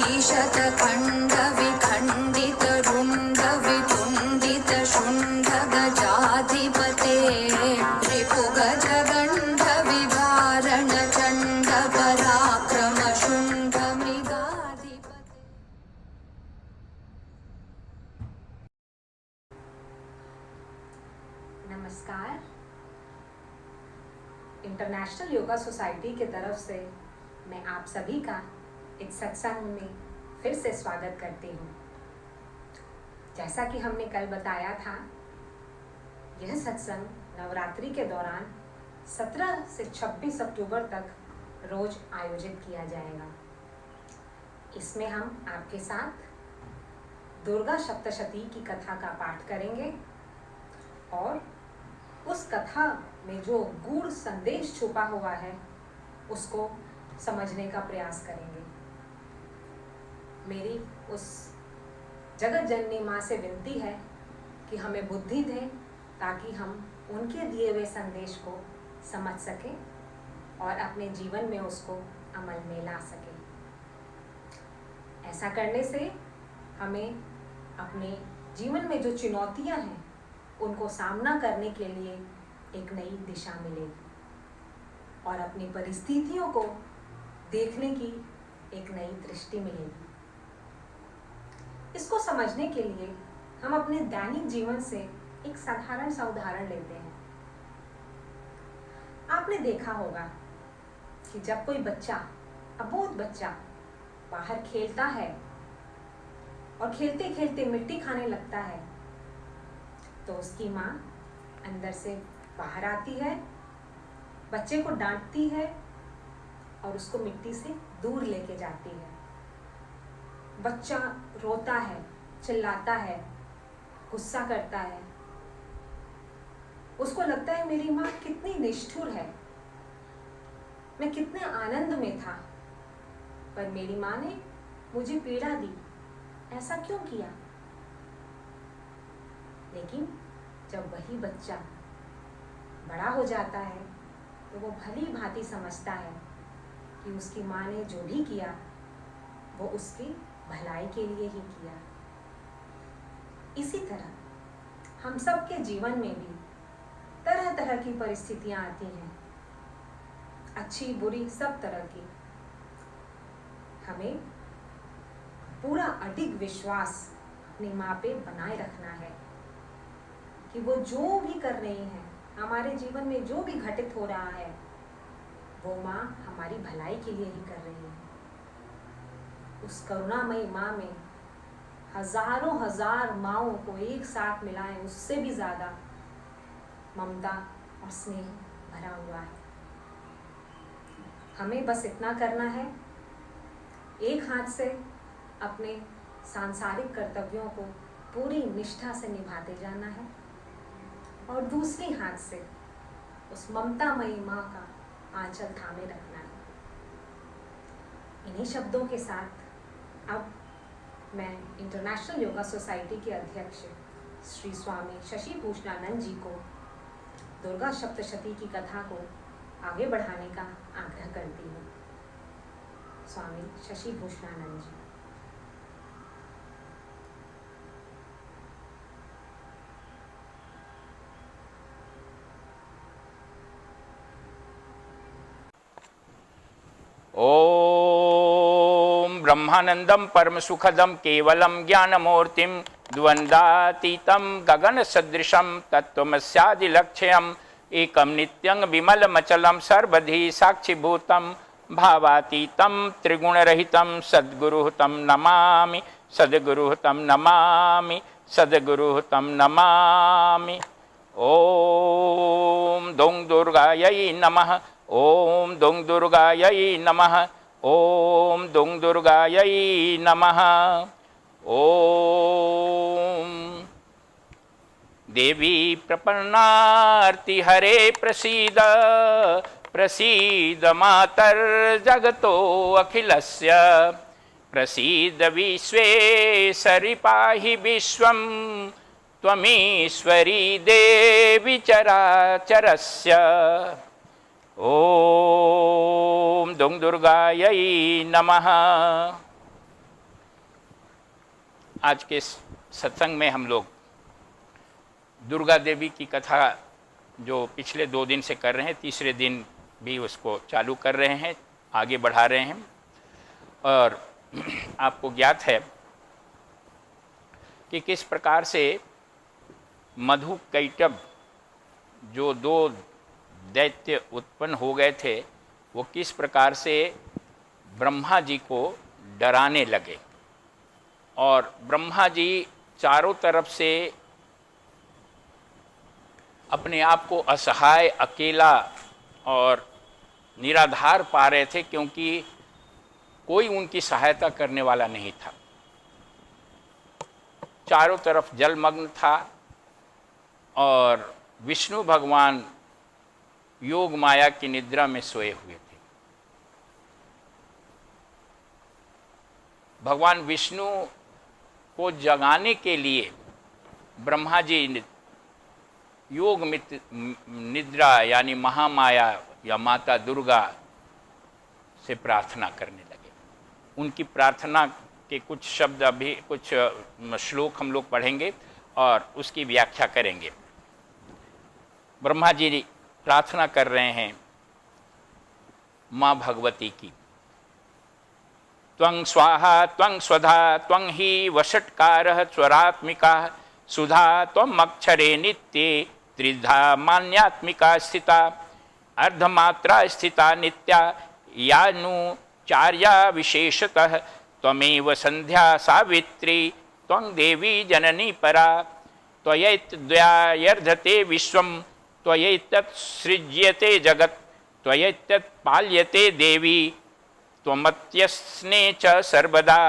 श्रीशतकण्डविखण्डितरुण्डवितुण्डितशुण्डगजाधिपते रिपुगजगण्डविभारणचण्डपराक्रमशुण्डमृगाधिपते। नमस्कार। International yoga society की तरफ से मैं आप सभी का एक सत्संग में फिर से स्वागत करती हूँ। जैसा कि हमने कल बताया था, यह सत्संग नवरात्रि के दौरान 17 से 26 अक्टूबर तक रोज आयोजित किया जाएगा। इसमें हम आपके साथ दुर्गा सप्तशती की कथा का पाठ करेंगे और उस कथा में जो गूढ़ संदेश छुपा हुआ है उसको समझने का प्रयास करेंगे। मेरी उस जगत जननी माँ से विनती है कि हमें बुद्धि दें ताकि हम उनके दिए हुए संदेश को समझ सकें और अपने जीवन में उसको अमल में ला सकें। ऐसा करने से हमें अपने जीवन में जो चुनौतियाँ हैं उनको सामना करने के लिए एक नई दिशा मिलेगी और अपनी परिस्थितियों को देखने की एक नई दृष्टि मिलेगी। इसको समझने के लिए हम अपने दैनिक जीवन से एक साधारण सा उदाहरण लेते हैं। आपने देखा होगा कि जब कोई बच्चा, अबोध बच्चा बाहर खेलता है और खेलते खेलते मिट्टी खाने लगता है तो उसकी माँ अंदर से बाहर आती है, बच्चे को डांटती है और उसको मिट्टी से दूर लेके जाती है। बच्चा रोता है, चिल्लाता है, गुस्सा करता है। उसको लगता है मेरी माँ कितनी निष्ठुर है, मैं कितने आनंद में था, पर मेरी माँ ने मुझे पीड़ा दी, ऐसा क्यों किया? लेकिन जब वही बच्चा बड़ा हो जाता है तो वो भली भांति समझता है कि उसकी माँ ने जो भी किया वो उसकी भलाई के लिए ही किया। इसी तरह हम सब के जीवन में भी तरह तरह की परिस्थितियाँ आती हैं, अच्छी बुरी सब तरह की। हमें पूरा अडिग विश्वास अपनी माँ पे बनाए रखना है कि वो जो भी कर रही हैं, हमारे जीवन में जो भी घटित हो रहा है, वो माँ हमारी भलाई के लिए ही कर रही है। उस करुणामयी माँ में हजारों हजार माँओं को एक साथ मिलाएं, उससे भी ज़्यादा ममता और स्नेह भरा हुआ है। हमें बस इतना करना है, एक हाथ से अपने सांसारिक कर्तव्यों को पूरी निष्ठा से निभाते जाना है और दूसरी हाथ से उस ममतामयी माँ का आंचल थामे रखना है। इन्हीं शब्दों के साथ अब मैं इंटरनेशनल योगा सोसाइटी के अध्यक्ष श्री स्वामी शशि भूषणानंद जी को दुर्गा सप्तशती की कथा को आगे बढ़ाने का आग्रह करती हूँ। स्वामी शशि भूषणानंद जी। ओम ब्रह्मानंदम परम सुखदम केवलम ज्ञानमूर्तिम द्वंद्वातीतम गगन सदृशम तत्वमस्यादिलक्ष्यम एकम नित्यं विमलमचलम सर्वधि साक्षिभूतम भावातीतम त्रिगुणरहितम सद्गुरुः तं नमामि सद्गुरुः तं नमामि सद्गुरुः तं नमामि। ओम दों दुर्गायै नमः। ओम दों दुर्गायै नमः। ओम दों दुर्गायै नमः। ओम देवी प्रपन्नार्ति हरे प्रसीद प्रसीद मातर जगतो अखिलस्य प्रसीद विश्वेश्वरि पाहि विश्वं त्वमीश्वरी देवी चराचरस्य। ओम दों दुर्गायै नमः। आज के सत्संग में हम लोग दुर्गा देवी की कथा जो पिछले 2 दिन से कर रहे हैं, तीसरे दिन भी उसको चालू कर रहे हैं, आगे बढ़ा रहे हैं। और आपको ज्ञात है कि किस प्रकार से मधु कैटभ जो 2 दैत्य उत्पन्न हो गए थे, वो किस प्रकार से ब्रह्मा जी को डराने लगे और ब्रह्मा जी चारों तरफ से अपने आप को असहाय, अकेला और निराधार पा रहे थे, क्योंकि कोई उनकी सहायता करने वाला नहीं था। चारों तरफ जलमग्न था और विष्णु भगवान योग माया की निद्रा में सोए हुए थे। भगवान विष्णु को जगाने के लिए ब्रह्मा जी योग निद्रा यानी महामाया या माता दुर्गा से प्रार्थना करने लगे। उनकी प्रार्थना के कुछ शब्द, अभी कुछ श्लोक हम लोग पढ़ेंगे और उसकी व्याख्या करेंगे। ब्रह्मा जी प्रार्थना कर रहे हैं माँ भगवती की। त्वं स्वाहा त्वं स्वधा त्वं हि वषट्कारः स्वरात्मिका सुधा त्वम् अक्षरे नित्ये त्रिधा मान्यात्मिका स्थिता अर्धमात्रा स्थिता नित्या यानुचार्या विशेषतः त्वमेव संध्या सावित्री त्वं देवी जननी परा त्वयैतद्वयायर्धते विश्वं त्वयैतत् सृज्यते जगत् त्वयैतत् पाल्यते देवी त्वमत्यस्ने च सर्वदा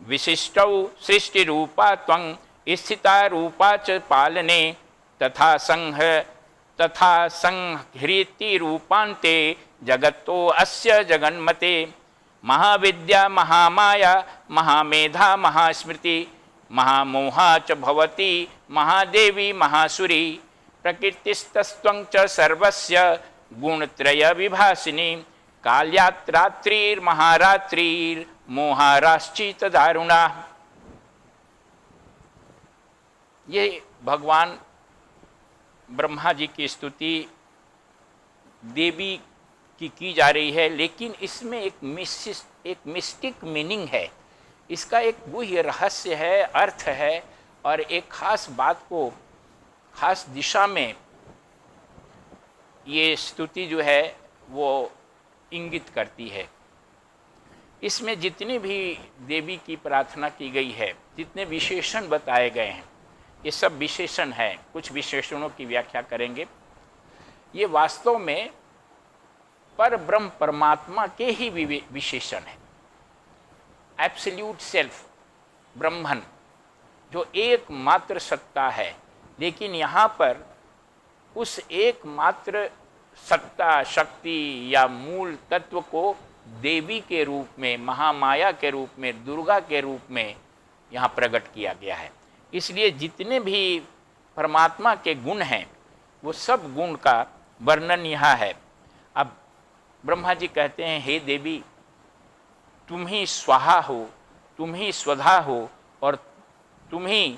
विशिष्टौ सृष्टिरूपा त्वं स्थिता रूपा च पालने तथा संहृति रूपान्ते जगतो अस्य जगन्मते महाविद्या महामाया महामेधा महास्मृति महामोहा च भवति महादेवी महासुरी प्रकृतिस्तस्त्वं च सर्वस्य गुणत्रय विभासिनी काल्यात्रात्रिर्महारात्रिर्मोहाराश्चित दारुणा। ये भगवान ब्रह्मा जी की स्तुति देवी की जा रही है, लेकिन इसमें एक मिस्टिक मीनिंग है। इसका एक गुह्य रहस्य है, अर्थ है और एक खास बात को खास दिशा में ये स्तुति जो है वो इंगित करती है। इसमें जितनी भी देवी की प्रार्थना की गई है, जितने विशेषण बताए गए हैं, ये सब विशेषण हैं। कुछ विशेषणों की व्याख्या करेंगे। ये वास्तव में पर ब्रह्म परमात्मा के ही विशेषण है। एब्सोल्यूट सेल्फ ब्रह्मन जो एकमात्र सत्ता है, लेकिन यहाँ पर उस एकमात्र सत्ता, शक्ति या मूल तत्व को देवी के रूप में, महामाया के रूप में, दुर्गा के रूप में यहाँ प्रकट किया गया है। इसलिए जितने भी परमात्मा के गुण हैं, वो सब गुण का वर्णन यहाँ है। अब ब्रह्मा जी कहते हैं, हे देवी, तुम ही स्वाहा हो, तुम ही स्वधा हो और तुम ही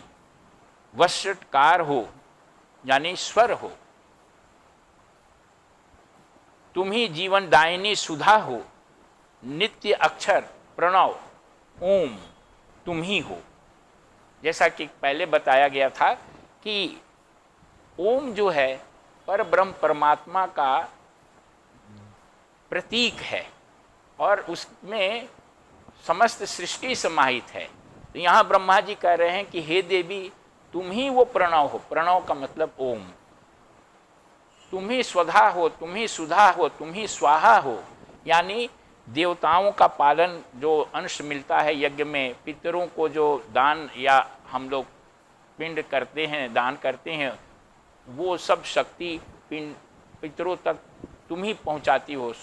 वषट्कार हो, यानी स्वर हो। तुम ही जीवन दायिनी सुधा हो, नित्य अक्षर प्रणव ओम तुम ही हो। जैसा कि पहले बताया गया था कि ओम जो है पर ब्रह्म परमात्मा का प्रतीक है और उसमें समस्त सृष्टि समाहित है। तो यहाँ ब्रह्मा जी कह रहे हैं कि हे देवी, तुम ही वो प्रणव हो। प्रणव का मतलब ओम। तुम ही स्वधा हो, तुम ही सुधा हो, तुम ही स्वाहा हो, यानी देवताओं का पालन जो अंश मिलता है यज्ञ में, पितरों को जो दान या हम लोग पिंड करते हैं, दान करते हैं, वो सब शक्ति पिंड पितरों तक तुम ही पहुंचाती हो।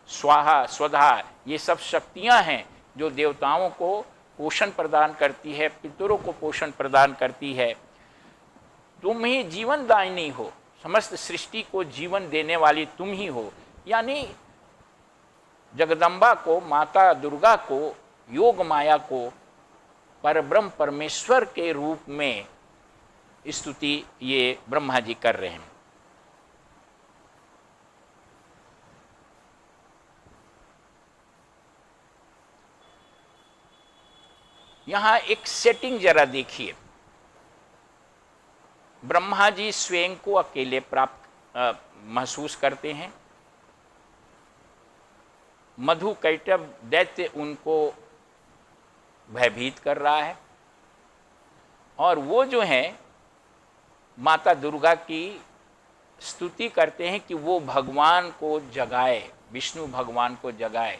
स्वाहा, स्वधा, ये सब शक्तियां हैं जो देवताओं को पोषण प्रदान करती है, पितरों को पोषण प्रदान करती है। तुम ही जीवन दायिनी हो, समस्त सृष्टि को जीवन देने वाली तुम ही हो, यानी जगदम्बा को, माता दुर्गा को, योग माया को परब्रह्म परमेश्वर के रूप में स्तुति ये ब्रह्मा जी कर रहे हैं। यहां एक सेटिंग जरा देखिए। ब्रह्मा जी स्वयं को अकेले प्राप्त महसूस करते हैं। मधु कैटभ दैत्य उनको भयभीत कर रहा है, और वो जो है माता दुर्गा की स्तुति करते हैं कि वो भगवान को जगाए, विष्णु भगवान को जगाए।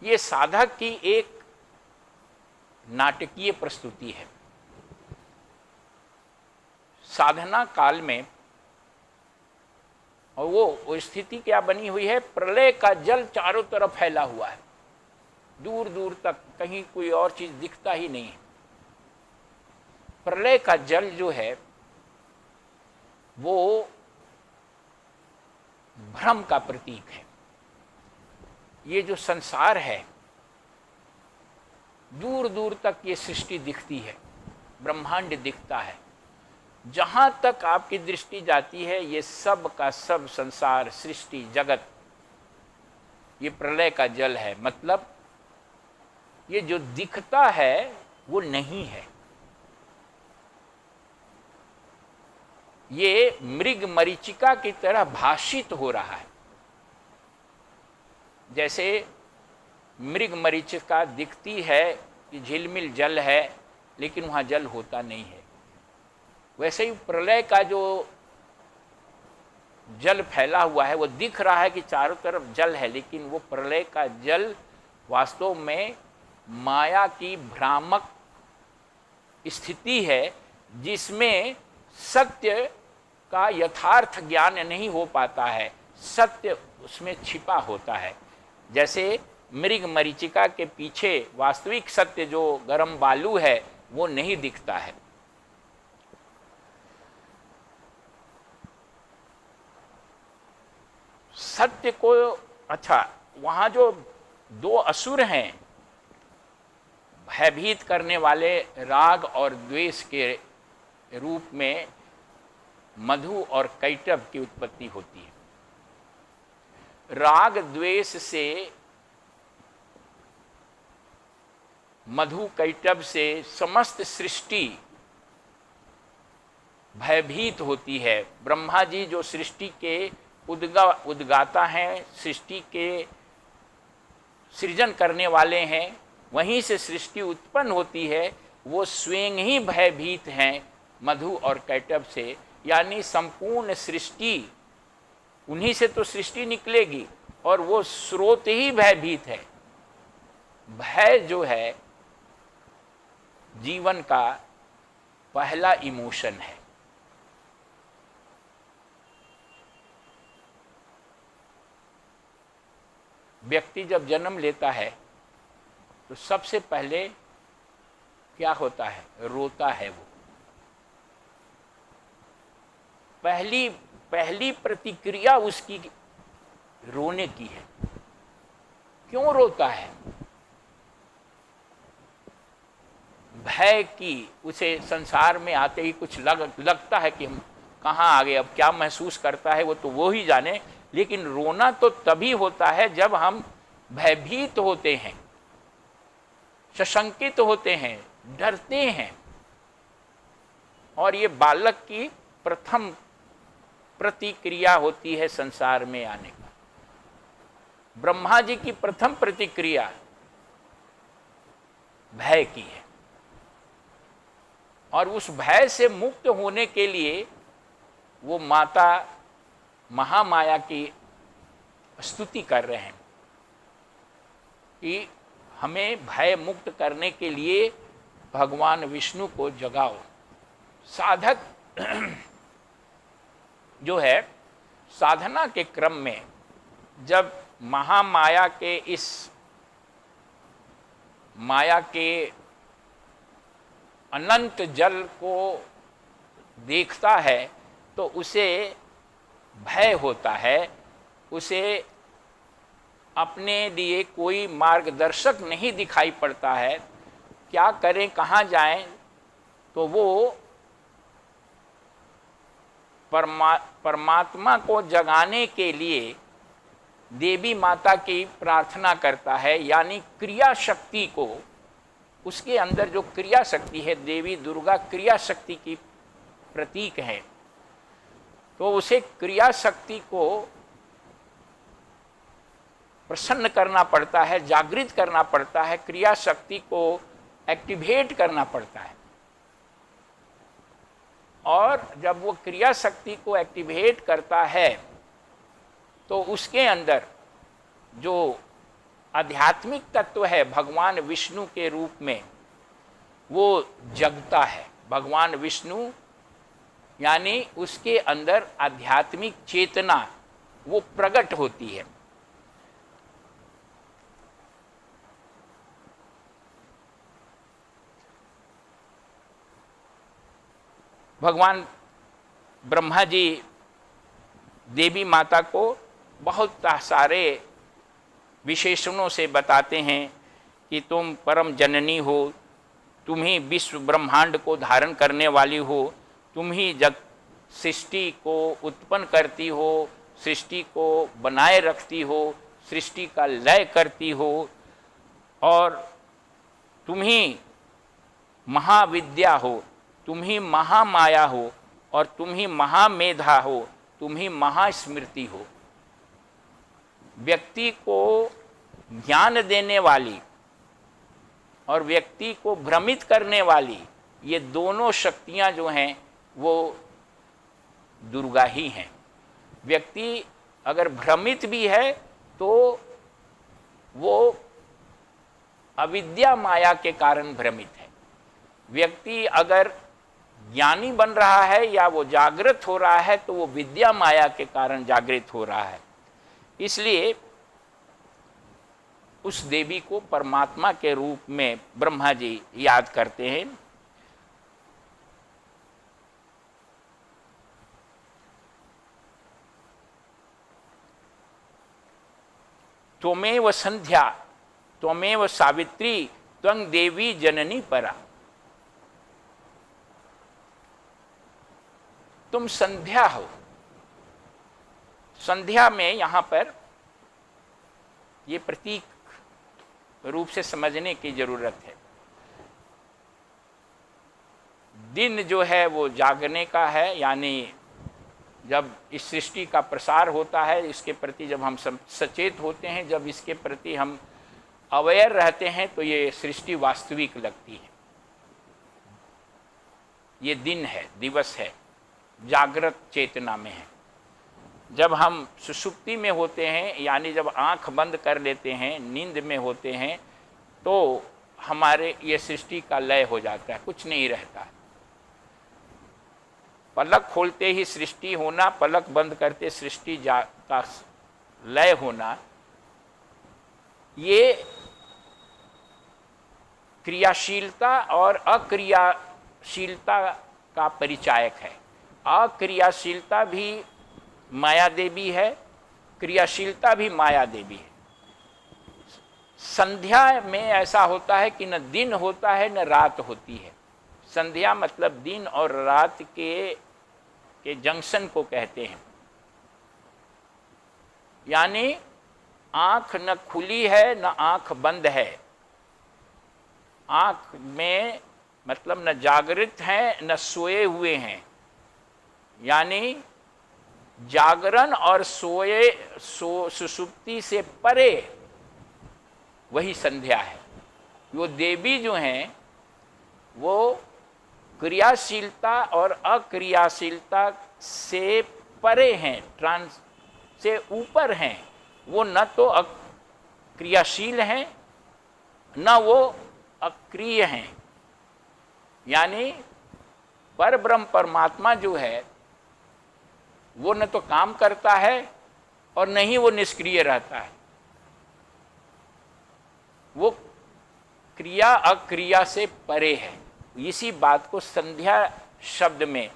ये साधक की एक नाटकीय प्रस्तुति है। साधना काल में, और वो स्थिति क्या बनी हुई है, प्रलय का जल चारों तरफ फैला हुआ है, दूर दूर तक कहीं कोई और चीज दिखता ही नहीं है। प्रलय का जल जो है वो भ्रम का प्रतीक है। ये जो संसार है, दूर दूर तक ये सृष्टि दिखती है, ब्रह्मांड दिखता है। जहां तक आपकी दृष्टि जाती है, ये सब का सब संसार, सृष्टि, जगत, ये प्रलय का जल है। मतलब ये जो दिखता है वो नहीं है। ये मृग मरीचिका की तरह भाषित हो रहा है। जैसे मृग मरीचिका दिखती है कि झिलमिल जल है, लेकिन वहां जल होता नहीं है, वैसे ही प्रलय का जो जल फैला हुआ है वो दिख रहा है कि चारों तरफ जल है, लेकिन वो प्रलय का जल वास्तव में माया की भ्रामक स्थिति है, जिसमें सत्य का यथार्थ ज्ञान नहीं हो पाता है, सत्य उसमें छिपा होता है। जैसे मृग मरीचिका के पीछे वास्तविक सत्य जो गरम बालू है वो नहीं दिखता है। सत्य को, अच्छा, वहां जो दो असुर हैं भयभीत करने वाले, राग और द्वेष के रूप में मधु और कैटभ की उत्पत्ति होती है। राग द्वेष से, मधु कैटभ से समस्त सृष्टि भयभीत होती है। ब्रह्मा जी जो सृष्टि के उद्गाता हैं, सृष्टि के सृजन करने वाले हैं, वहीं से सृष्टि उत्पन्न होती है, वो स्वयं ही भयभीत हैं मधु और कैटभ से। यानी संपूर्ण सृष्टि, उन्हीं से तो सृष्टि निकलेगी, और वो स्रोत ही भयभीत है। भय जो है जीवन का पहला इमोशन है। व्यक्ति जब जन्म लेता है तो सबसे पहले क्या होता है, रोता है। वो पहली प्रतिक्रिया उसकी रोने की है। क्यों रोता है? भय की, उसे संसार में आते ही कुछ लगता है कि हम कहाँ आ गए, अब क्या महसूस करता है वो तो वो ही जाने। लेकिन रोना तो तभी होता है जब हम भयभीत होते हैं, सशंकित होते हैं, डरते हैं। और ये बालक की प्रथम प्रतिक्रिया होती है संसार में आने का। ब्रह्मा जी की प्रथम प्रतिक्रिया भय की है, और उस भय से मुक्त होने के लिए वो माता महामाया की स्तुति कर रहे हैं कि हमें भय मुक्त करने के लिए भगवान विष्णु को जगाओ। साधक जो है साधना के क्रम में जब महामाया के इस माया के अनंत जल को देखता है तो उसे भय होता है, उसे अपने लिए कोई मार्गदर्शक नहीं दिखाई पड़ता है, क्या करें कहाँ जाएं, तो वो परमात्मा को जगाने के लिए देवी माता की प्रार्थना करता है। यानी क्रिया शक्ति को, उसके अंदर जो क्रिया शक्ति है, देवी दुर्गा क्रिया शक्ति की प्रतीक है, तो उसे क्रिया शक्ति को प्रसन्न करना पड़ता है, जागृत करना पड़ता है, क्रिया शक्ति को एक्टिवेट करना पड़ता है। और जब वो क्रिया शक्ति को एक्टिवेट करता है तो उसके अंदर जो आध्यात्मिक तत्व है भगवान विष्णु के रूप में, वो जगता है। भगवान विष्णु यानी उसके अंदर आध्यात्मिक चेतना वो प्रकट होती है। भगवान ब्रह्मा जी देवी माता को बहुत सारे विशेषणों से बताते हैं कि तुम परम जननी हो, तुम ही विश्व ब्रह्मांड को धारण करने वाली हो, तुम ही जग सृष्टि को उत्पन्न करती हो, सृष्टि को बनाए रखती हो, सृष्टि का लय करती हो, और तुम ही महाविद्या हो, तुम ही महामाया हो, और तुम ही महामेधा हो, तुम ही महास्मृति हो। व्यक्ति को ज्ञान देने वाली और व्यक्ति को भ्रमित करने वाली, ये दोनों शक्तियां जो हैं वो दुर्गा ही हैं। व्यक्ति अगर भ्रमित भी है तो वो अविद्या माया के कारण भ्रमित है। व्यक्ति अगर ज्ञानी बन रहा है या वो जागृत हो रहा है तो वो विद्या माया के कारण जागृत हो रहा है। इसलिए उस देवी को परमात्मा के रूप में ब्रह्मा जी याद करते हैं। त्वमेव संध्या त्वमेव सावित्री त्वं देवी जननी परा। तुम संध्या हो। संध्या में यहां पर ये प्रतीक रूप से समझने की जरूरत है। दिन जो है वो जागने का है, यानी जब इस सृष्टि का प्रसार होता है, इसके प्रति जब हम सचेत होते हैं, जब इसके प्रति हम अवेयर रहते हैं, तो ये सृष्टि वास्तविक लगती है। ये दिन है, दिवस है, जागृत चेतना में है। जब हम सुषुप्ति में होते हैं, यानी जब आंख बंद कर लेते हैं, नींद में होते हैं, तो हमारे ये सृष्टि का लय हो जाता है, कुछ नहीं रहता। पलक खोलते ही सृष्टि होना, पलक बंद करते सृष्टि का लय होना, ये क्रियाशीलता और अक्रियाशीलता का परिचायक है। अक्रियाशीलता भी माया देवी है, क्रियाशीलता भी माया देवी है। संध्या में ऐसा होता है कि न दिन होता है न रात होती है। संध्या मतलब दिन और रात के जंक्शन को कहते हैं। यानी आंख न खुली है न आंख बंद है। आंख में मतलब न जागृत हैं न सोए हुए हैं। यानी जागरण और सुषुप्ति से परे वही संध्या है। वो देवी जो हैं वो क्रियाशीलता और अक्रियाशीलता से परे हैं, ट्रांस से ऊपर हैं। वो न तो क्रियाशील हैं न वो अक्रिय हैं। यानी परब्रह्म परमात्मा जो है वो न तो काम करता है और न ही वो निष्क्रिय रहता है। वो क्रिया अक्रिया से परे है। इसी बात को संध्या शब्द में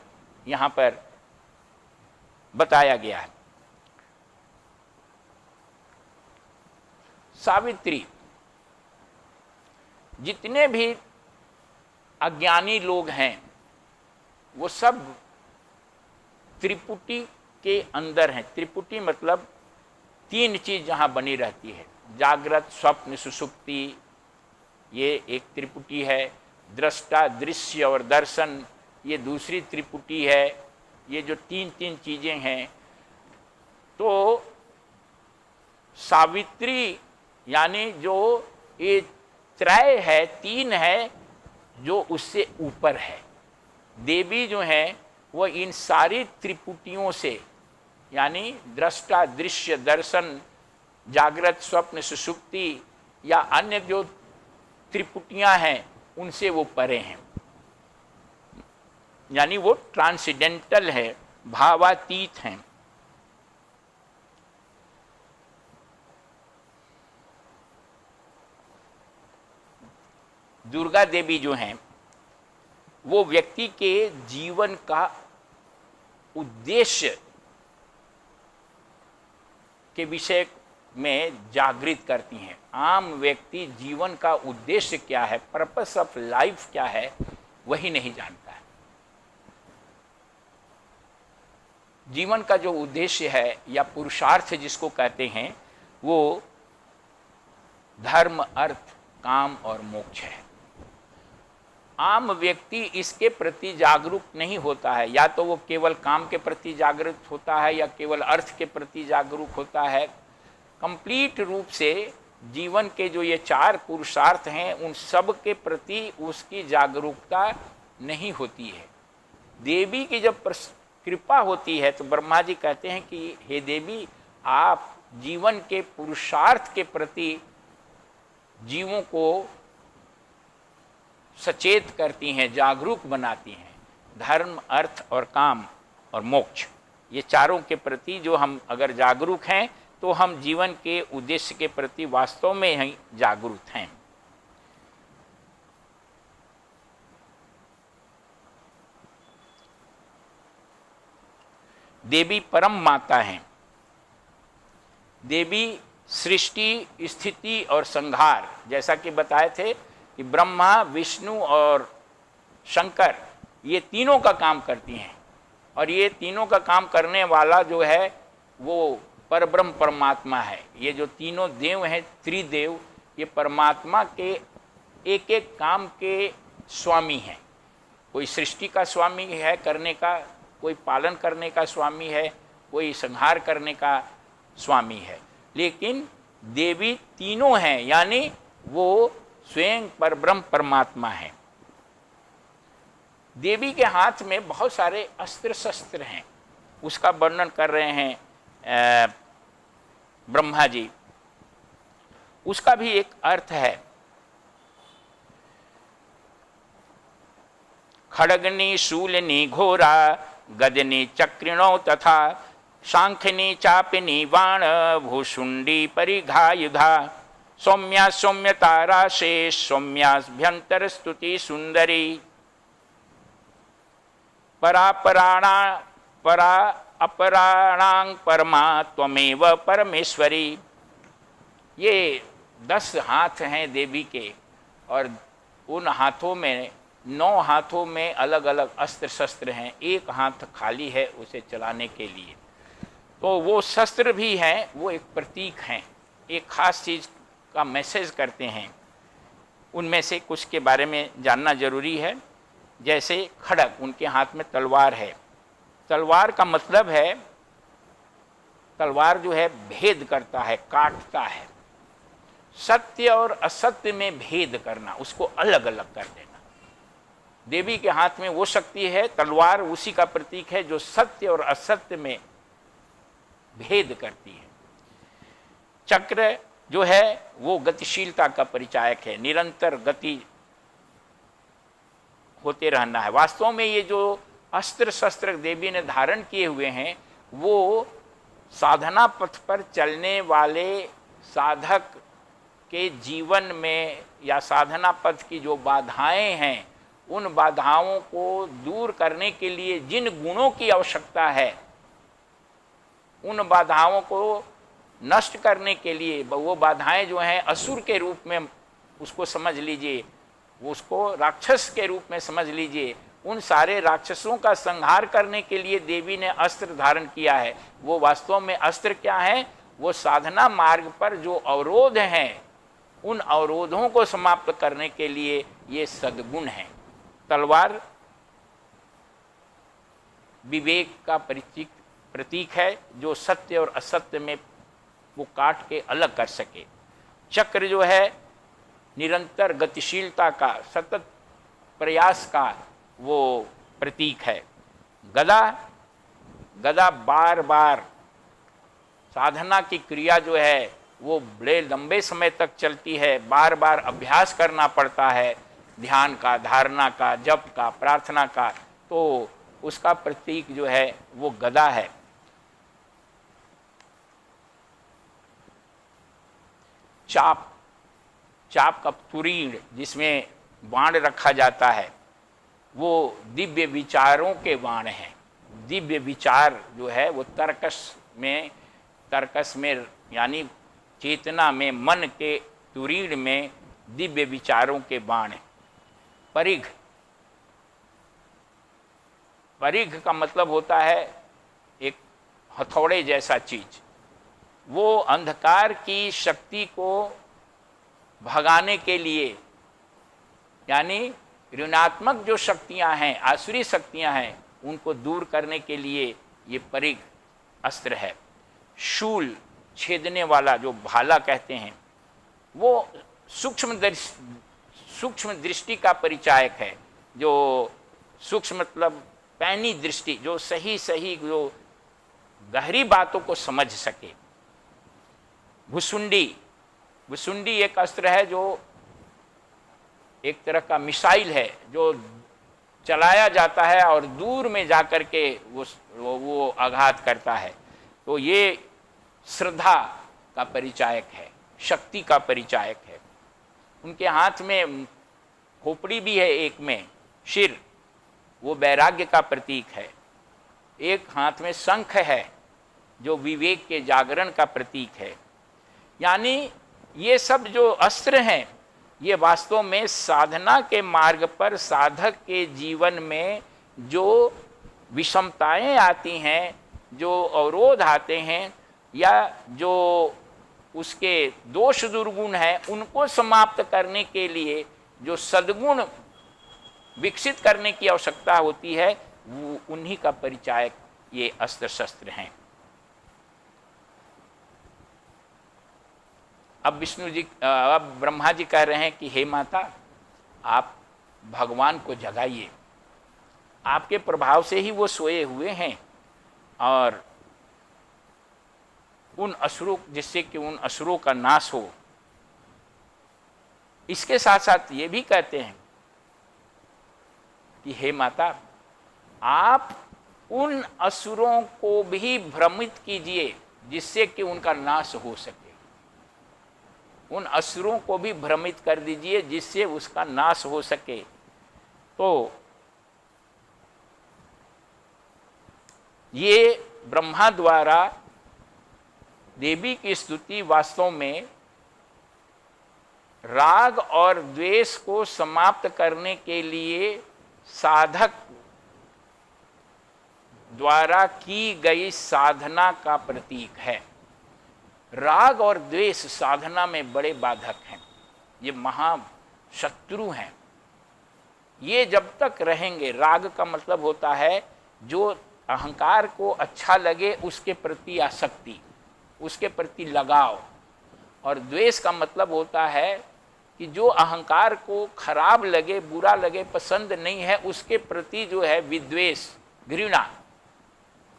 यहाँ पर बताया गया है। सावित्री, जितने भी अज्ञानी लोग हैं वो सब त्रिपुटी के अंदर हैं। त्रिपुटी मतलब तीन चीज जहां बनी रहती है, जागृत, स्वप्न, सुषुप्ति, ये एक त्रिपुटी है। दृष्टा, दृश्य और दर्शन, ये दूसरी त्रिपुटी है। ये जो तीन तीन चीजें हैं, तो सावित्री यानी जो ये त्रय है, तीन है, जो उससे ऊपर है। देवी जो है वो इन सारी त्रिपुटियों से, यानी दृष्टा, दृश्य, दर्शन, जागृत, स्वप्न, सुषुप्ति या अन्य जो त्रिपुटियां हैं उनसे वो परे हैं, यानी वो ट्रांसेंडेंटल है, भावातीत हैं। दुर्गा देवी जो हैं वो व्यक्ति के जीवन का उद्देश्य के विषय में जागृत करती हैं। आम व्यक्ति जीवन का उद्देश्य क्या है, पर्पस ऑफ लाइफ क्या है, वही नहीं जानता है। जीवन का जो उद्देश्य है या पुरुषार्थ जिसको कहते हैं, वो धर्म, अर्थ, काम और मोक्ष है। आम व्यक्ति इसके प्रति जागरूक नहीं होता है, या तो वो केवल काम के प्रति जागरूक होता है या केवल अर्थ के प्रति जागरूक होता है। कंप्लीट रूप से जीवन के जो ये चार पुरुषार्थ हैं उन सब के प्रति उसकी जागरूकता नहीं होती है। देवी की जब कृपा होती है तो ब्रह्मा जी कहते हैं कि हे देवी, आप जीवन के पुरुषार्थ के प्रति जीवों को सचेत करती हैं, जागरूक बनाती हैं। धर्म, अर्थ और काम और मोक्ष, ये चारों के प्रति जो हम अगर जागरूक हैं तो हम जीवन के उद्देश्य के प्रति वास्तव में ही जागरूक हैं। देवी परम माता हैं। देवी सृष्टि, स्थिति और संहार, जैसा कि बताए थे कि ब्रह्मा, विष्णु और शंकर ये तीनों का काम करती हैं, और ये तीनों का काम करने वाला जो है वो परब्रह्म परमात्मा है। ये जो तीनों देव हैं, त्रिदेव, ये परमात्मा के एक एक काम के स्वामी हैं। कोई सृष्टि का स्वामी है करने का, कोई पालन करने का स्वामी है, कोई संहार करने का स्वामी है, लेकिन देवी तीनों हैं, यानी वो स्वयं परब्रह्म परमात्मा है। देवी के हाथ में बहुत सारे अस्त्र शस्त्र हैं, उसका वर्णन कर रहे हैं ब्रह्मा जी। उसका भी एक अर्थ है। खड्गनी, शूलनी, घोरा, गदनी, चक्रिणो तथा शांखनी, चापिनी, बाण, भूषुंडी, परिघायुधा, सौम्या सौम्यतारा शेष, सौम्याभ्यंतर स्तुति सुंदरी, परापराणा परा अपराणांग परमा त्वमेव परमेश्वरी। ये 10 हाथ हैं देवी के, और उन हाथों में 9 हाथों में अलग अलग अस्त्र शस्त्र हैं, एक हाथ खाली है उसे चलाने के लिए। तो वो शस्त्र भी हैं, वो एक प्रतीक हैं, एक खास चीज़ का मैसेज करते हैं। उनमें से कुछ के बारे में जानना जरूरी है। जैसे खड्ग, उनके हाथ में तलवार है। तलवार का मतलब है, तलवार जो है भेद करता है, काटता है। सत्य और असत्य में भेद करना, उसको अलग अलग कर देना। देवी के हाथ में वो शक्ति है, तलवार उसी का प्रतीक है जो सत्य और असत्य में भेद करती है। चक्र जो है वो गतिशीलता का परिचायक है, निरंतर गति होते रहना है। वास्तव में ये जो अस्त्र शस्त्र देवी ने धारण किए हुए हैं वो साधना पथ पर चलने वाले साधक के जीवन में या साधना पथ की जो बाधाएं हैं उन बाधाओं को दूर करने के लिए जिन गुणों की आवश्यकता है उन बाधाओं को नष्ट करने के लिए, वो बाधाएं जो हैं असुर के रूप में उसको समझ लीजिए, उसको राक्षस के रूप में समझ लीजिए, उन सारे राक्षसों का संहार करने के लिए देवी ने अस्त्र धारण किया है। वो वास्तव में अस्त्र क्या है? वो साधना मार्ग पर जो अवरोध हैं, उन अवरोधों को समाप्त करने के लिए ये सद्गुण है। तलवार विवेक का प्रतीक है, जो सत्य और असत्य में वो काट के अलग कर सके। चक्र जो है निरंतर गतिशीलता का, सतत प्रयास का वो प्रतीक है। गदा बार बार साधना की क्रिया जो है वो बड़े लंबे समय तक चलती है, बार बार अभ्यास करना पड़ता है, ध्यान का, धारणा का, जप का, प्रार्थना का, तो उसका प्रतीक जो है वो गदा है। चाप का तुरीण जिसमें बाण रखा जाता है, वो दिव्य विचारों के बाण हैं। दिव्य विचार जो है वो तर्कस में यानी चेतना में, मन के तुरीण में दिव्य विचारों के बाण हैं। परिघ का मतलब होता है एक हथौड़े जैसा चीज। वो अंधकार की शक्ति को भगाने के लिए, यानी ऋणात्मक जो शक्तियां हैं, आसुरी शक्तियां हैं, उनको दूर करने के लिए ये परिघ अस्त्र है। शूल, छेदने वाला, जो भाला कहते हैं, वो सूक्ष्म दृष्टि का परिचायक है। जो सूक्ष्म मतलब पैनी दृष्टि, जो सही जो गहरी बातों को समझ सके। भुसुंडी एक अस्त्र है, जो एक तरह का मिसाइल है, जो चलाया जाता है और दूर में जाकर के वो आघात करता है। तो ये श्रद्धा का परिचायक है, शक्ति का परिचायक है। उनके हाथ में खोपड़ी भी है, एक में शिर, वो वैराग्य का प्रतीक है। एक हाथ में शंख है, जो विवेक के जागरण का प्रतीक है। यानी ये सब जो अस्त्र हैं, ये वास्तव में साधना के मार्ग पर साधक के जीवन में जो विषमताएं आती हैं, जो अवरोध आते हैं, या जो उसके दोष दुर्गुण हैं, उनको समाप्त करने के लिए जो सद्गुण विकसित करने की आवश्यकता होती है, वो उन्हीं का परिचायक ये अस्त्र शस्त्र हैं। अब ब्रह्मा जी कह रहे हैं कि हे माता, आप भगवान को जगाइए, आपके प्रभाव से ही वो सोए हुए हैं, और उन असुरों, जिससे कि उन असुरों का नाश हो। इसके साथ साथ ये भी कहते हैं कि हे माता, आप उन असुरों को भी भ्रमित कीजिए जिससे कि उनका नाश हो सके। उन असुरों को भी भ्रमित कर दीजिए जिससे उसका नाश हो सके। तो ये ब्रह्मा द्वारा देवी की स्तुति वास्तव में राग और द्वेष को समाप्त करने के लिए साधक द्वारा की गई साधना का प्रतीक है। राग और द्वेष साधना में बड़े बाधक हैं, ये महाशत्रु हैं। ये जब तक रहेंगे, राग का मतलब होता है जो अहंकार को अच्छा लगे उसके प्रति आसक्ति, उसके प्रति लगाव, और द्वेष का मतलब होता है कि जो अहंकार को खराब लगे, बुरा लगे, पसंद नहीं है, उसके प्रति जो है विद्वेष, घृणा।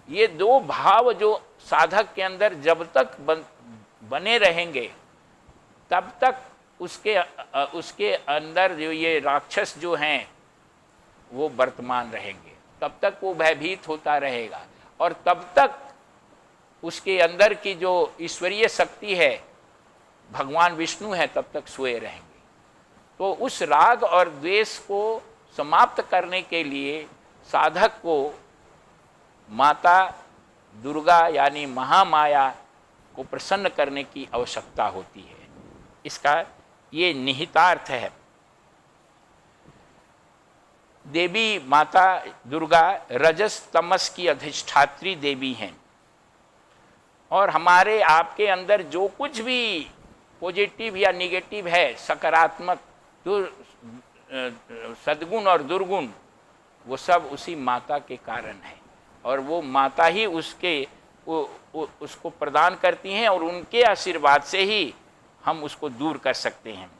ये दो भाव जो साधक के अंदर जब तक बने रहेंगे, तब तक उसके अंदर जो ये राक्षस जो हैं वो वर्तमान रहेंगे, तब तक वो भयभीत होता रहेगा, और तब तक उसके अंदर की जो ईश्वरीय शक्ति है, भगवान विष्णु है, तब तक सोए रहेंगे। तो उस राग और द्वेष को समाप्त करने के लिए साधक को माता दुर्गा यानी महामाया को प्रसन्न करने की आवश्यकता होती है। इसका ये निहितार्थ है। देवी माता दुर्गा रजस तमस की अधिष्ठात्री देवी हैं, और हमारे आपके अंदर जो कुछ भी पॉजिटिव या निगेटिव है, सकारात्मक सद्गुण और दुर्गुण, वो सब उसी माता के कारण है, और वो माता ही उसको प्रदान करती हैं, और उनके आशीर्वाद से ही हम उसको दूर कर सकते हैं।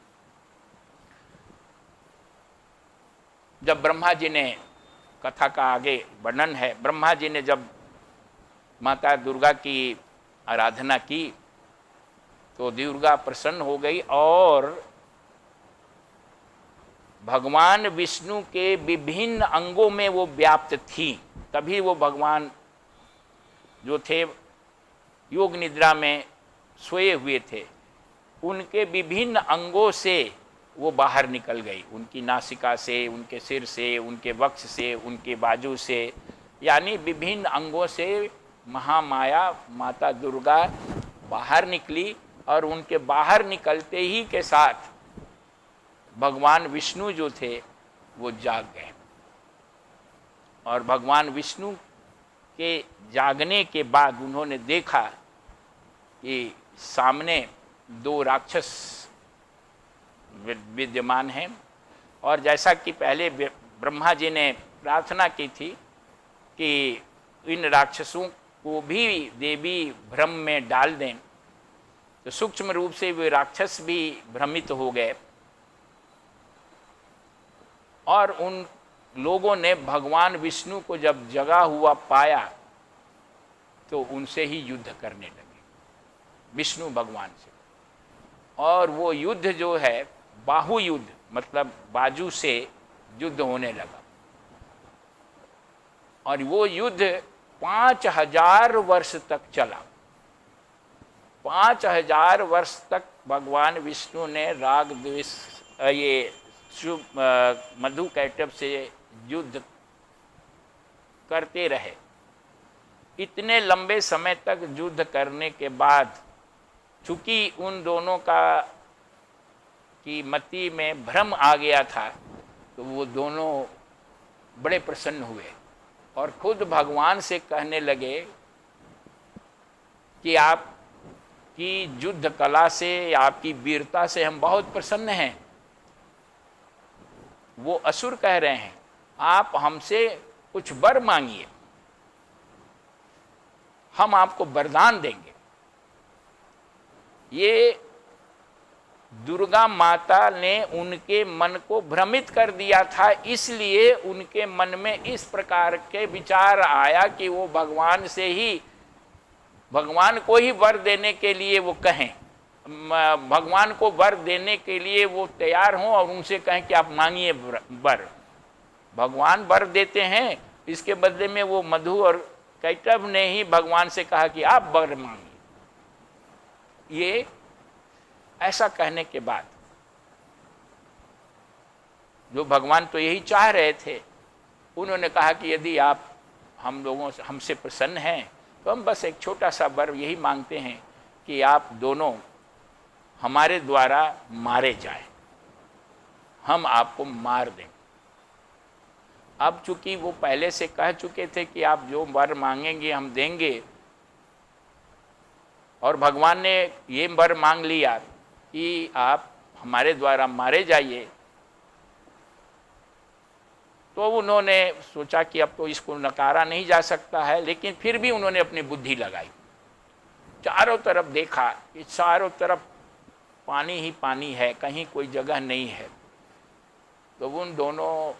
जब ब्रह्मा जी ने, कथा का आगे वर्णन है, ब्रह्मा जी ने जब माता दुर्गा की आराधना की तो दुर्गा प्रसन्न हो गई, और भगवान विष्णु के विभिन्न अंगों में वो व्याप्त थी। तभी वो भगवान जो थे योग निद्रा में सोए हुए थे, उनके विभिन्न अंगों से वो बाहर निकल गई, उनकी नासिका से, उनके सिर से, उनके वक्ष से, उनके बाजू से, यानी विभिन्न अंगों से महामाया माता दुर्गा बाहर निकली, और उनके बाहर निकलते ही के साथ भगवान विष्णु जो थे वो जाग गए, और भगवान विष्णु के जागने के बाद उन्होंने देखा कि सामने दो राक्षस विद्यमान हैं, और जैसा कि पहले ब्रह्मा जी ने प्रार्थना की थी कि इन राक्षसों को भी देवी भ्रम में डाल दें, तो सूक्ष्म रूप से वे राक्षस भी भ्रमित हो गए, और उन लोगों ने भगवान विष्णु को जब जगा हुआ पाया तो उनसे ही युद्ध करने लगे, विष्णु भगवान से। और वो युद्ध जो है बाहु युद्ध, मतलब बाजू से युद्ध होने लगा, और वो युद्ध 5000 वर्ष तक चला। 5000 वर्ष तक भगवान विष्णु ने राग द्वेष ये मधु कैटभ से युद्ध करते रहे। इतने लंबे समय तक युद्ध करने के बाद चूंकि उन दोनों की मति में भ्रम आ गया था, तो वो दोनों बड़े प्रसन्न हुए और खुद भगवान से कहने लगे कि आपकी युद्ध कला से, आपकी वीरता से हम बहुत प्रसन्न हैं। वो असुर कह रहे हैं, आप हमसे कुछ वर मांगिए, हम आपको वरदान देंगे। ये दुर्गा माता ने उनके मन को भ्रमित कर दिया था, इसलिए उनके मन में इस प्रकार के विचार आया कि वो भगवान से ही, भगवान को ही वर देने के लिए वो कहें, भगवान को वर देने के लिए वो तैयार हों और उनसे कहें कि आप मांगिए वर। भगवान वर देते हैं, इसके बदले में वो मधु और कैटभ ने ही भगवान से कहा कि आप वर मांगिए। ये ऐसा कहने के बाद जो भगवान तो यही चाह रहे थे, उन्होंने कहा कि यदि आप हम लोगों से, हमसे प्रसन्न हैं, तो हम बस एक छोटा सा वर यही मांगते हैं कि आप दोनों हमारे द्वारा मारे जाएं, हम आपको मार दें। अब चूंकि वो पहले से कह चुके थे कि आप जो वर मांगेंगे हम देंगे, और भगवान ने ये वर मांग लिया कि आप हमारे द्वारा मारे जाइए, तो उन्होंने सोचा कि अब तो इसको नकारा नहीं जा सकता है, लेकिन फिर भी उन्होंने अपनी बुद्धि लगाई। चारों तरफ देखा कि चारों तरफ पानी ही पानी है, कहीं कोई जगह नहीं है। तो उन दोनों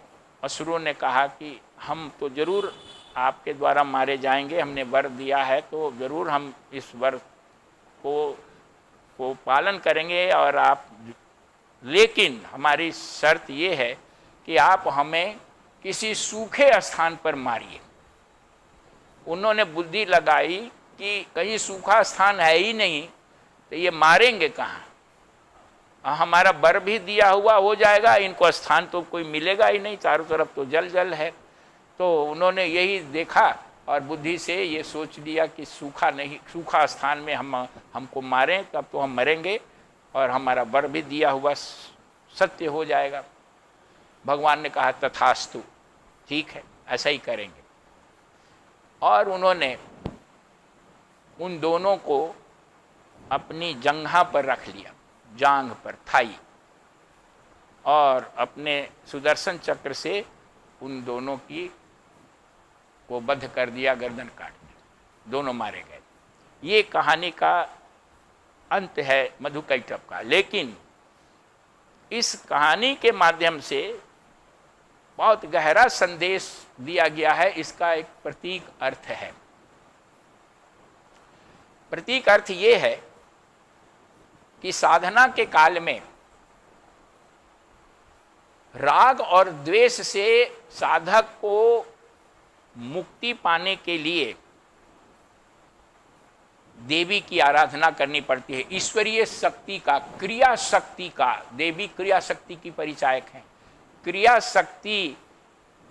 असुरों ने कहा कि हम तो जरूर आपके द्वारा मारे जाएंगे, हमने वर दिया है तो जरूर हम इस वर को पालन करेंगे, और आप, लेकिन हमारी शर्त ये है कि आप हमें किसी सूखे स्थान पर मारिए। उन्होंने बुद्धि लगाई कि कहीं सूखा स्थान है ही नहीं, तो ये मारेंगे कहाँ, हमारा वर भी दिया हुआ हो जाएगा, इनको स्थान तो कोई मिलेगा ही नहीं, चारों तरफ तो जल जल है। तो उन्होंने यही देखा और बुद्धि से ये सोच लिया कि सूखा स्थान में हमको मारें तब तो हम मरेंगे और हमारा वर भी दिया हुआ सत्य हो जाएगा। भगवान ने कहा तथास्तु, ठीक है, ऐसा ही करेंगे। और उन्होंने उन दोनों को अपनी जंघा पर रख लिया, जांघ पर, थाई, और अपने सुदर्शन चक्र से उन दोनों की को बद्ध कर दिया, गर्दन काट दी, दोनों मारे गए। ये कहानी का अंत है मधुकैटभ का। लेकिन इस कहानी के माध्यम से बहुत गहरा संदेश दिया गया है। इसका एक प्रतीक अर्थ है। प्रतीक अर्थ ये है कि साधना के काल में राग और द्वेष से साधक को मुक्ति पाने के लिए देवी की आराधना करनी पड़ती है। ईश्वरीय शक्ति का, क्रिया शक्ति का, देवी क्रिया शक्ति की परिचायक है। क्रिया शक्ति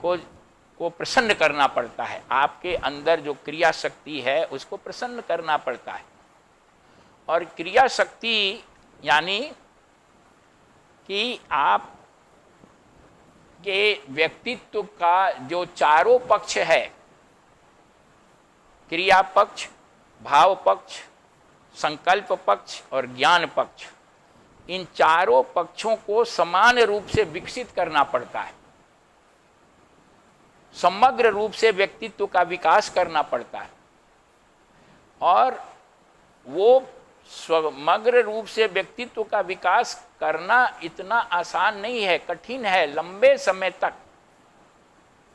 को प्रसन्न करना पड़ता है। आपके अंदर जो क्रिया शक्ति है उसको प्रसन्न करना पड़ता है। और क्रिया शक्ति यानी कि आप के व्यक्तित्व का जो चारों पक्ष है, क्रिया पक्ष, भाव पक्ष, संकल्प पक्ष और ज्ञान पक्ष, इन चारों पक्षों को समान रूप से विकसित करना पड़ता है। समग्र रूप से व्यक्तित्व का विकास करना पड़ता है। और वो समग्र रूप से व्यक्तित्व का विकास करना इतना आसान नहीं है, कठिन है। लंबे समय तक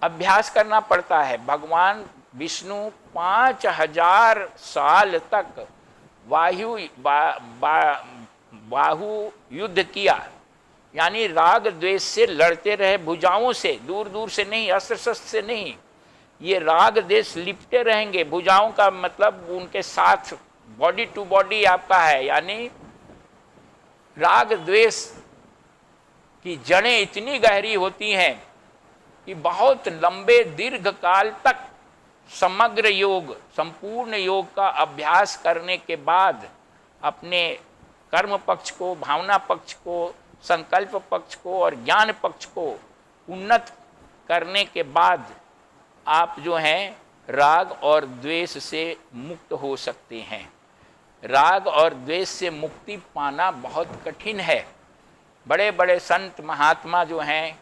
अभ्यास करना पड़ता है। भगवान विष्णु 5000 साल तक बाहु युद्ध किया, यानी राग द्वेष से लड़ते रहे, भुजाओं से, दूर दूर से नहीं, अस्त्र शस्त्र से नहीं। ये राग द्वेष लिपटे रहेंगे। भुजाओं का मतलब उनके साथ बॉडी टू बॉडी आपका है, यानी राग द्वेष की जड़ें इतनी गहरी होती हैं कि बहुत लंबे दीर्घ काल तक समग्र योग, संपूर्ण योग का अभ्यास करने के बाद अपने कर्म पक्ष को, भावना पक्ष को, संकल्प पक्ष को और ज्ञान पक्ष को उन्नत करने के बाद आप जो हैं राग और द्वेष से मुक्त हो सकते हैं। राग और द्वेष से मुक्ति पाना बहुत कठिन है। बड़े बड़े संत महात्मा जो हैं,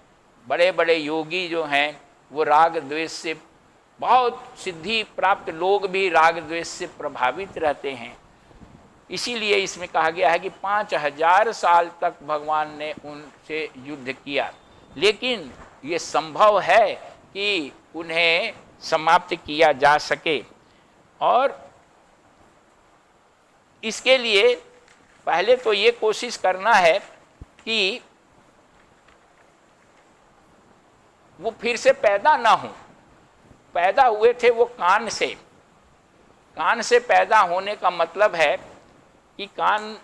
बड़े बड़े योगी जो हैं, वो राग द्वेष से, बहुत सिद्धि प्राप्त लोग भी राग द्वेष से प्रभावित रहते हैं। इसीलिए इसमें कहा गया है कि 5000 साल तक भगवान ने उनसे युद्ध किया, लेकिन ये संभव है कि उन्हें समाप्त किया जा सके। और इसके लिए पहले तो ये कोशिश करना है कि वो फिर से पैदा ना हो। पैदा हुए थे वो कान से। कान से पैदा होने का मतलब है कि कान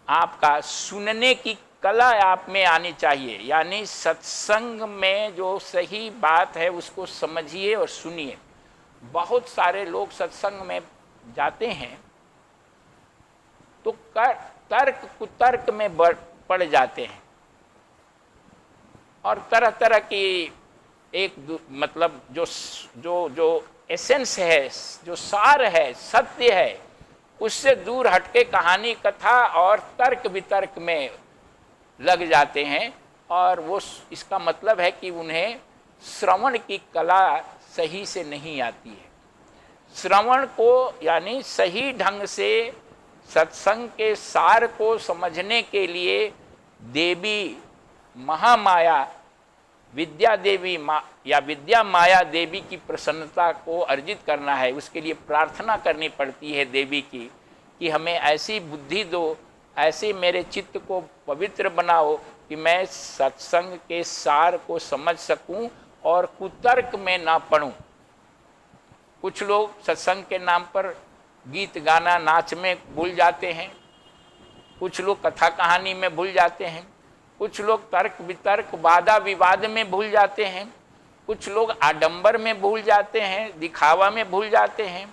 आपका सुनने की कला आप में आनी चाहिए, यानी सत्संग में जो सही बात है उसको समझिए और सुनिए। बहुत सारे लोग सत्संग में जाते हैं तो तर्क कुतर्क में पड़ जाते हैं और तरह तरह की मतलब जो एसेंस है, जो सार है, सत्य है, उससे दूर हटके कहानी, कथा और तर्क वितर्क में लग जाते हैं। और वो इसका मतलब है कि उन्हें श्रवण की कला सही से नहीं आती है। श्रवण को यानी सही ढंग से सत्संग के सार को समझने के लिए देवी महामाया, विद्या देवी या विद्या माया देवी की प्रसन्नता को अर्जित करना है। उसके लिए प्रार्थना करनी पड़ती है देवी की कि हमें ऐसी बुद्धि दो, ऐसे मेरे चित्त को पवित्र बनाओ कि मैं सत्संग के सार को समझ सकूं और कुतर्क में ना पड़ूं। कुछ लोग सत्संग के नाम पर गीत गाना, नाच में भूल जाते हैं, कुछ लोग कथा कहानी में भूल जाते हैं, कुछ लोग तर्क वितर्क, वादा विवाद में भूल जाते हैं, कुछ लोग आडंबर में भूल जाते हैं, दिखावा में भूल जाते हैं,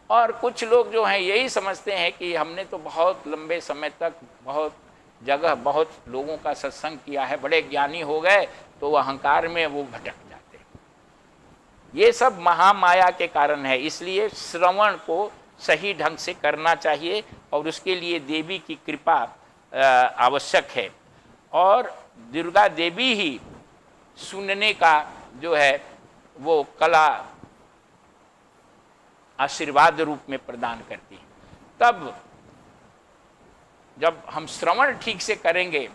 और कुछ लोग जो हैं यही समझते हैं कि हमने तो बहुत लंबे समय तक बहुत जगह बहुत लोगों का सत्संग किया है, बड़े ज्ञानी हो गए, तो वो अहंकार में वो भटक जाते हैं। ये सब महामाया के कारण है। इसलिए श्रवण को सही ढंग से करना चाहिए और उसके लिए देवी की कृपा आवश्यक है। और दुर्गा देवी ही सुनने का जो है वो कला आशीर्वाद रूप में प्रदान करती है। तब जब हम श्रवण ठीक से करेंगे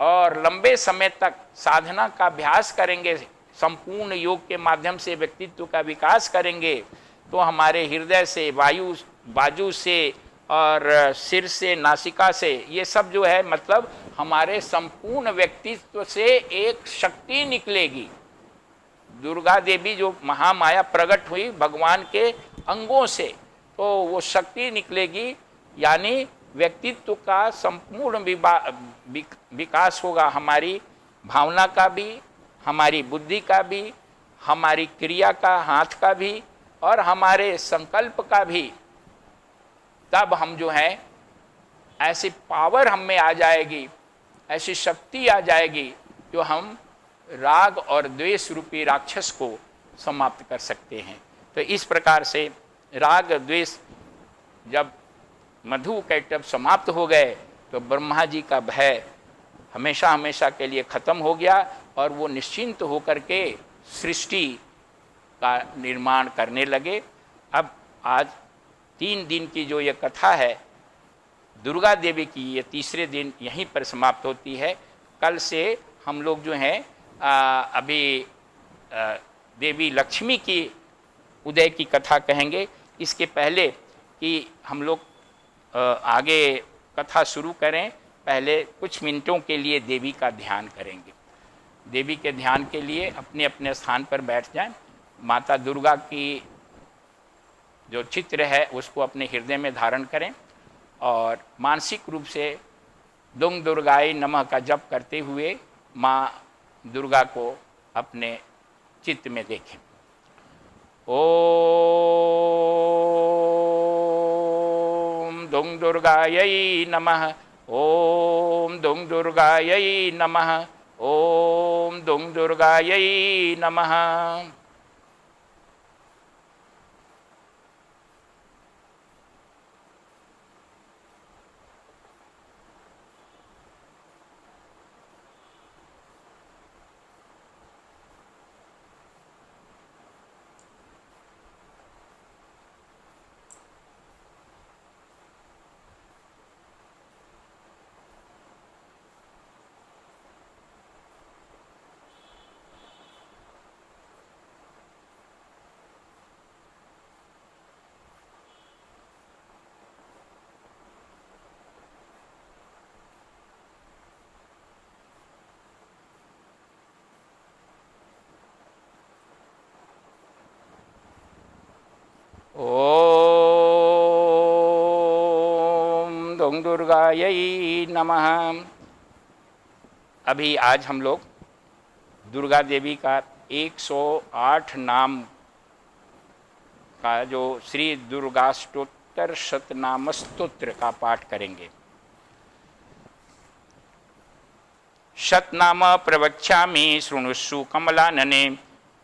और लंबे समय तक साधना का अभ्यास करेंगे, संपूर्ण योग के माध्यम से व्यक्तित्व का विकास करेंगे, तो हमारे हृदय से, बाजू से और सिर से, नासिका से, ये सब जो है मतलब हमारे संपूर्ण व्यक्तित्व से एक शक्ति निकलेगी। दुर्गा देवी जो महामाया प्रकट हुई भगवान के अंगों से, तो वो शक्ति निकलेगी, यानी व्यक्तित्व का संपूर्ण विकास होगा। हमारी भावना का भी, हमारी बुद्धि का भी, हमारी क्रिया का, हाथ का भी, और हमारे संकल्प का भी। तब हम जो है ऐसी पावर हम में आ जाएगी, ऐसी शक्ति आ जाएगी जो हम राग और द्वेष रूपी राक्षस को समाप्त कर सकते हैं। तो इस प्रकार से राग द्वेष जब मधु कैटभ समाप्त हो गए तो ब्रह्मा जी का भय हमेशा हमेशा के लिए खत्म हो गया और वो निश्चिंत होकर के सृष्टि का निर्माण करने लगे। अब आज 3 दिन की जो ये कथा है दुर्गा देवी की, ये तीसरे दिन यहीं पर समाप्त होती है। कल से हम लोग जो हैं अभी देवी लक्ष्मी की उदय की कथा कहेंगे। इसके पहले कि हम लोग आगे कथा शुरू करें, पहले कुछ मिनटों के लिए देवी का ध्यान करेंगे। देवी के ध्यान के लिए अपने अपने स्थान पर बैठ जाएं। माता दुर्गा की जो चित्र है उसको अपने हृदय में धारण करें और मानसिक रूप से दुंग दुर्गाय नमः का जप करते हुए माँ दुर्गा को अपने चित्त में देखें। ओम दुंग दुर्गायै नमः, ओम दुंग दुर्गायै नमः, ओम दुंग दुर्गायै नमः। ओम दुंग दुर्गायै नमः। अभी आज हम लोग दुर्गा देवी का 108 नाम का जो श्री दुर्गाष्टोत्तर शतनाम स्तोत्र का पाठ करेंगे। शतनाम प्रवक्ष्यामि शृणुष्षु कमलानने,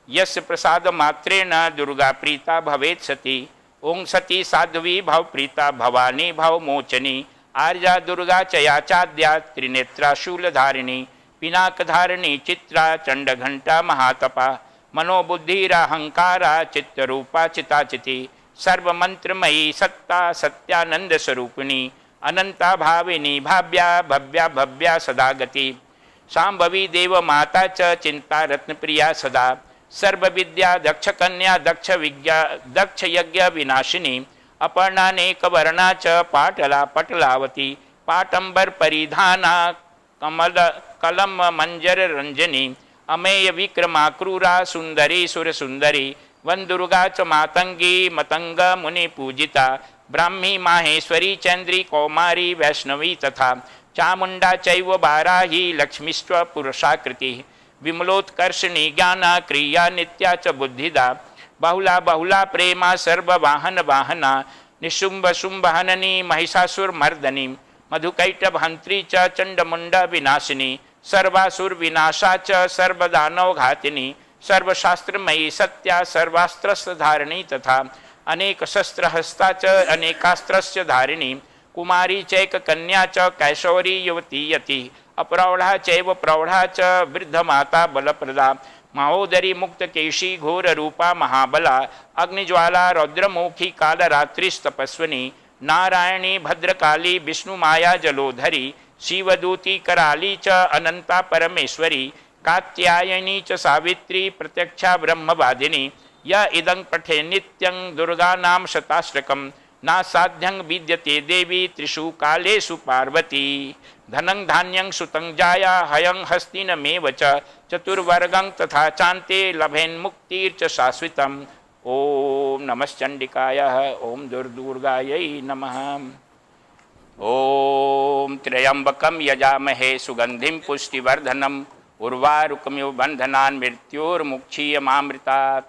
यस्य प्रसाद मात्रेण दुर्गा प्रीता भवेत् सती। ओं सती साध्वी भव प्रीता भवानी भव मोचनी, आर्या दुर्गा चया चाद्या त्रिनेत्रा शूलधारिणी, पिनाकधारिणी चित्रा चंडघंटा महातपा, मनोबुद्धिराहंकारा चित्तरूपा चिताचिति, सर्वमंत्रमयी सत्ता सत्यानंद स्वरूपिणी, अनंता भाविनी भाव्या भव्या भव्या सदा गति, शांभवी देव माता च चिंता रत्न प्रिया सदा, सर्व विद्या दक्ष कन्या दक्ष विज्ञा दक्ष यज्ञ विनाशिनी, अपर्णानेक वर्णा च पाटला पटलावती, पाटंबर परिधाना कमल कलम मंजर रंजनी, अमेय विक्रमाक्रूरा सुंदरी सुर सुंदरी, वंदुर्गा च मातंगी मतंग मुनि पूजिता, ब्राह्मी माहेश्वरी चंद्री कौमारी वैष्णवी तथा, चामुंडा चैव बाराही लक्ष्मीस्व पुरुषाकृति, विमलोत्कर्षणी ज्ञाना क्रिया नित्या च बुद्धिदा बहुला बहुला प्रेमा सर्ववाहन वाहना निशुंभ शुंभ हननी महिषासुर मर्दनी मधुकैटभ हंत्री च चंडमुंड विनाशिनी सर्वासुर विनाशा च सर्वदानव घातिनी सर्वशास्त्रमयी सत्या सर्वास्त्रस्य धारिणी तथा अनेक शस्त्र हस्ता च अनेकास्त्रस्य धारिणी कुमारी चैक कन्या च कैशोरी युवती यति अप्रौढ़ा चैव प्रौढ़ा च वृद्ध माता बलप्रदा महोदरी मुक्त केशी घोर रूपा महाबला अग्निज्वाला रौद्रमुखी कालरात्रिस्तपस्विनी नारायणी भद्रकाली विष्णु माया जलोधरी शिवदूती कराली च अनंता परमेश्वरी कात्यायनी च सावित्री प्रत्यक्षा ब्रह्मवादिनी य इदं पठे नित्यं दुर्गा नाम शताष्टकम् ना साध्यं विद्यते देवी त्रिषु कालेषु पार्वती धनं धान्यं सुतं जाया हयं हस्तिनमेव च चतुर्वर्गं तथा चान्ते लभेन्मुक्तिर्च शाश्वतम् ओम नमश्चंडिकायः ओम दुर्दुर्गायै नमः। ओम त्र्यंबकं यजामहे सुगंधिं पुष्टिवर्धनम् उर्वारुकमिव बन्धनान् मृत्योर्मुक्षीयमामृतात्।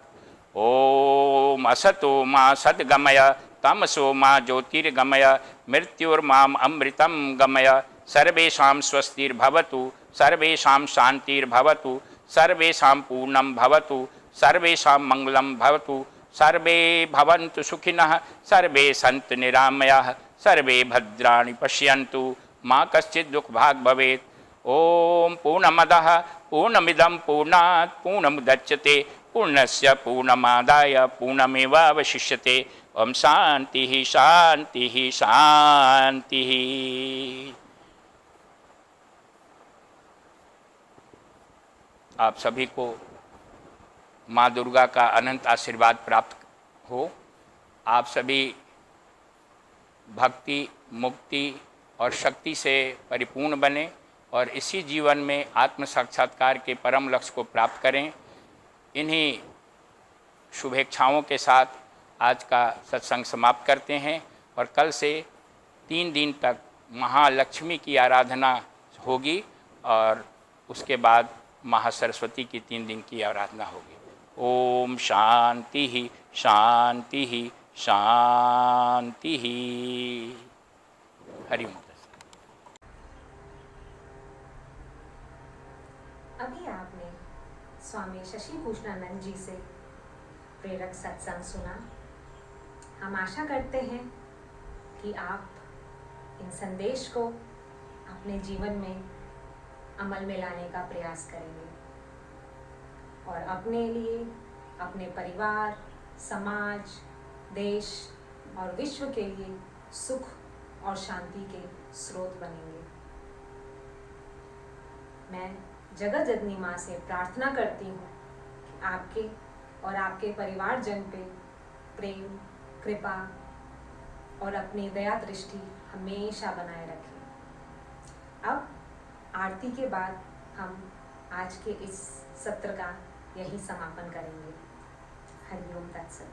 ओम असतो मा सद्गमय तमसो मा ज्योतिर्गमय मृत्युर्माम अमृतं गमय। सर्वेषां स्वस्तिर्भवतु सर्वेषां शान्तिर्भवतु सर्वेषां पूर्णं भवतु सर्वेषां मंगलं भवतु सर्वे भवन्तु सुखिनः सर्वे सन्तु निरामयाः सर्वे भद्राणि पश्यन्तु मा कश्चित् दुःखभाग् भवेत्। ओम पूर्णमदः पूर्णमिदं पूर्णात् पूर्णमुदच्यते पूर्णस्य पूर्णमादाय पूर्णमेवावशिष्यते। ओम शांति शांति शांति। आप सभी को माँ दुर्गा का अनंत आशीर्वाद प्राप्त हो। आप सभी भक्ति मुक्ति और शक्ति से परिपूर्ण बने और इसी जीवन में आत्म साक्षात्कार के परम लक्ष्य को प्राप्त करें। इन्हीं शुभेच्छाओं के साथ आज का सत्संग समाप्त करते हैं और कल से 3 दिन तक महालक्ष्मी की आराधना होगी और उसके बाद महासरस्वती की 3 दिन की आराधना होगी। ओम शांति ही शांति ही शांति ही। हरि ओम। अभी आपने स्वामी शशि भूषणानंद जी से प्रेरक सत्संग सुना। हम आशा करते हैं कि आप इन संदेश को अपने जीवन में अमल में लाने का प्रयास करेंगे और अपने लिए, अपने परिवार, समाज, देश और विश्व के लिए सुख और शांति के स्रोत बनेंगे। मैं जगत जननी माँ से प्रार्थना करती हूँ कि आपके और आपके परिवारजन पे प्रेम, कृपा और अपनी दया दृष्टि हमेशा बनाए रखें। अब आरती के बाद हम आज के इस सत्र का यही समापन करेंगे। हरिओम तत्सत।